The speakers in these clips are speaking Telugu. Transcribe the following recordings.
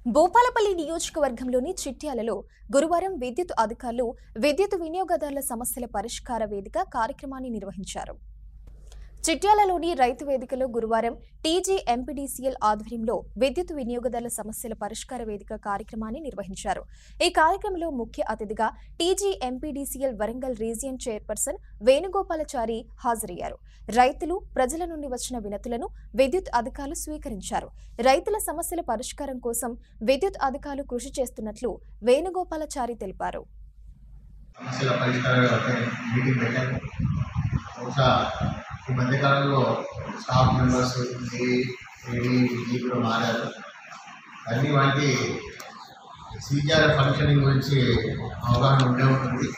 భూపాలపల్లి నియోజకవర్గంలోని చిట్యాలలో గురువారం విద్యుత్ అధికారులు విద్యుత్ వినియోగదారుల సమస్యల పరిష్కార వేదిక కార్యక్రమాన్ని నిర్వహించారు. చిట్యాలలోని రైతు వేదికలో గురువారం టీజీ ఎంపీడీసీఎల్ ఆధ్వర్యంలో విద్యుత్ వినియోగదారుల సమస్యల పరిష్కార వేదిక కార్యక్రమాన్ని నిర్వహించారు. ఈ కార్యక్రమంలో ముఖ్య అతిథిగా TG MPDCL Warangal region chairperson Venugopalachari హాజరయ్యారు. రైతులు, ప్రజల నుండి వచ్చిన వినతులను విద్యుత్ అధికారులు స్వీకరించారు. రైతుల సమస్యల పరిష్కారం కోసం విద్యుత్ అధికారులు కృషి చేస్తున్నట్లు వేణుగోపాలచారి తెలిపారు. ఈ మధ్యకాలంలో స్టాఫ్ మెంబర్స్ కూడా మారారు. అన్ని వాటి సీజీఆర్ ఫంక్షనింగ్ గురించి అవగాహన ఉండే ఉంటుంది.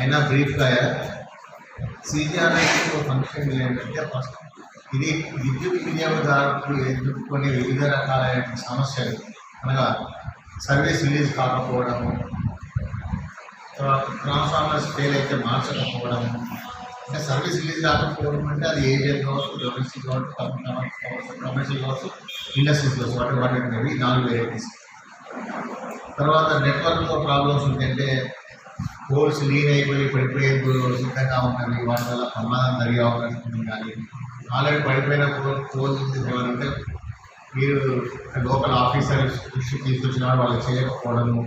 అయినా బ్రీఫ్గా సీజీఆర్ ఫంక్షనింగ్ ఏంటంటే ఫస్ట్ ఇది విద్యుత్ వినియోగదారులు ఎదుర్కొనే వివిధ రకాలైన సమస్యలు, అనగా సర్వీస్ రిలీజ్ కాకపోవడము, తర్వాత ట్రాన్స్ఫార్మర్స్ ఫెయిల్ అయితే మార్చకపోవడము. అంటే సర్వీస్ రిలీజ్ కాకపోవడం అంటే అది ఏజెంట్ కావచ్చు, డొమెస్టిక్ కావచ్చు, కమర్షియల్ కావచ్చు, ఇండస్ట్రీస్ కావచ్చు, వాటి అనేవి 4 వెరైటీస్. తర్వాత నెట్వర్క్లో ప్రాబ్లమ్స్ ఉంటాయంటే పోల్స్ లీన్ అయిపోయి పడిపోయే సిద్ధంగా ఉన్నవి, వాటి వల్ల ప్రమాదం జరిగే అవకాశం ఉంది. కానీ ఆల్రెడీ పడిపోయిన పోల్స్ ఏమంటే మీరు లోకల్ ఆఫీసర్ దృష్టికి తీసుకొచ్చిన వాళ్ళకి చేయకపోవడము,